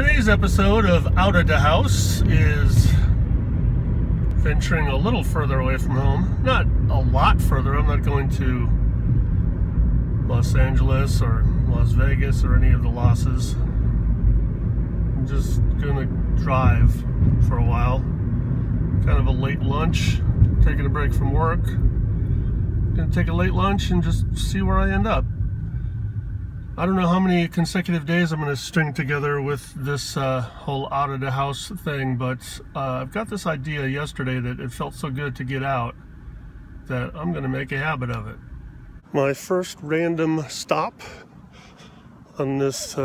Today's episode of Outta is venturing a little further away from home. Not a lot further. I'm not going to Los Angeles or Las Vegas or any of the losses. I'm just gonna drive for a while. Kind of a late lunch, taking a break from work. Gonna take a late lunch and just see where I end up. I don't know how many consecutive days I'm going to string together with this whole out of the house thing, but I've got this idea yesterday that it felt so good to get out that I'm going to make a habit of it. My first random stop on this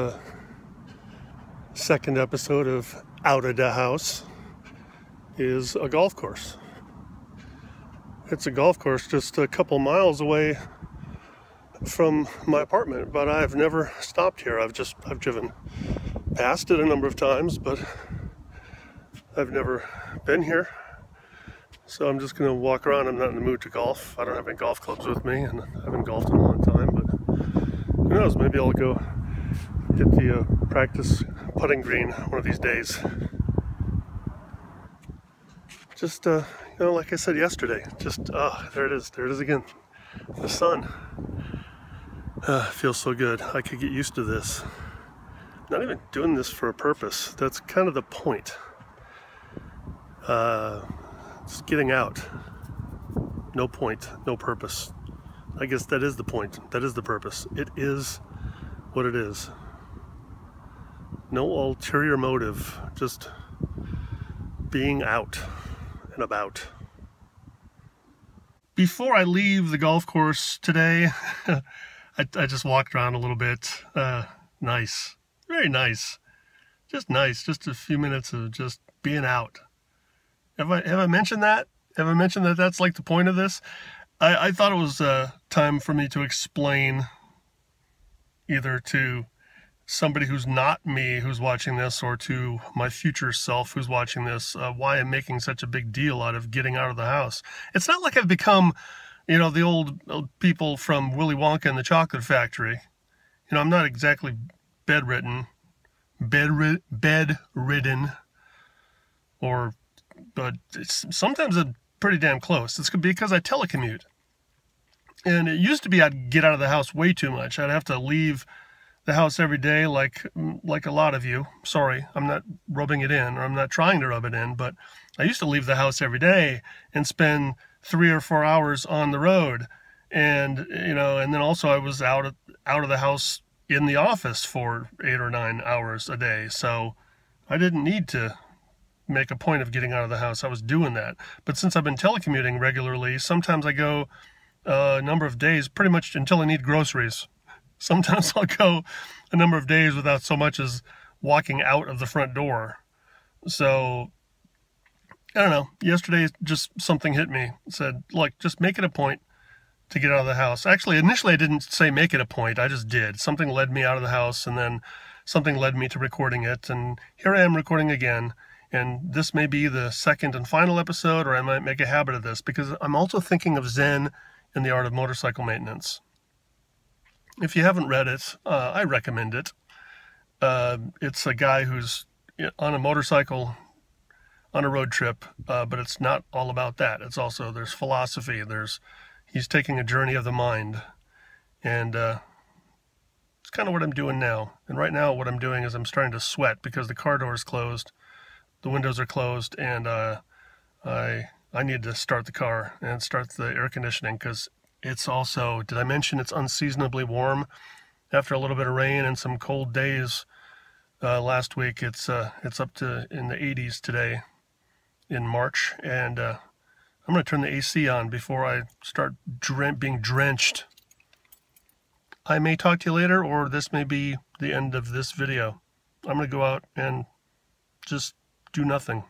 second episode of Out of the House is a golf course. It's a golf course just a couple miles away from my apartment, but I've never stopped here. I've driven past it a number of times, but I've never been here. So I'm just gonna walk around. I'm not in the mood to golf. I don't have any golf clubs with me, and I haven't golfed in a long time, but who knows, maybe I'll go hit the practice putting green one of these days. Just you know, like I said yesterday, just there it is again, the sun. Feels so good. I could get used to this. Not even doing this for a purpose. That's kind of the point. Just getting out. No point, no purpose. I guess that is the point. That is the purpose. It is what it is. No ulterior motive. Just being out and about. Before I leave the golf course today, I just walked around a little bit. Nice. Very nice. Just nice. Just a few minutes of just being out. Have I mentioned that? Have I mentioned that that's like the point of this? I thought it was time for me to explain either to somebody who's not me who's watching this, or to my future self who's watching this, why I'm making such a big deal out of getting out of the house. It's not like I've become, you know, the old people from Willy Wonka and the Chocolate Factory. You know, I'm not exactly bedridden, but sometimes it's pretty damn close. It's because I telecommute. And it used to be I'd get out of the house way too much. I'd have to leave the house every day like a lot of you. Sorry, I'm not rubbing it in, or I'm not trying to rub it in, but I used to leave the house every day and spend 3 or 4 hours on the road, and you know, and then also I was out of the house in the office for 8 or 9 hours a day. So I didn't need to make a point of getting out of the house. I was doing that. But since I've been telecommuting regularly, sometimes I go a number of days, pretty much until I need groceries. Sometimes I'll go a number of days without so much as walking out of the front door. So I don't know. Yesterday, just something hit me. It said, look, just make it a point to get out of the house. Actually, initially, I didn't say make it a point. I just did. Something led me out of the house, and then something led me to recording it. And here I am recording again. And this may be the second and final episode, or I might make a habit of this, because I'm also thinking of Zen in the Art of Motorcycle Maintenance. If you haven't read it, I recommend it. It's a guy who's on a motorcycle on a road trip, but it's not all about that. It's also, there's philosophy, he's taking a journey of the mind, and it's kind of what I'm doing now. And right now what I'm doing is I'm starting to sweat because the car door is closed, the windows are closed, and I need to start the car and start the air conditioning, because it's also, did I mention it's unseasonably warm after a little bit of rain and some cold days last week. It's up to in the 80s today in March, and I'm going to turn the AC on before I start being drenched. I may talk to you later, or this may be the end of this video. I'm going to go out and just do nothing.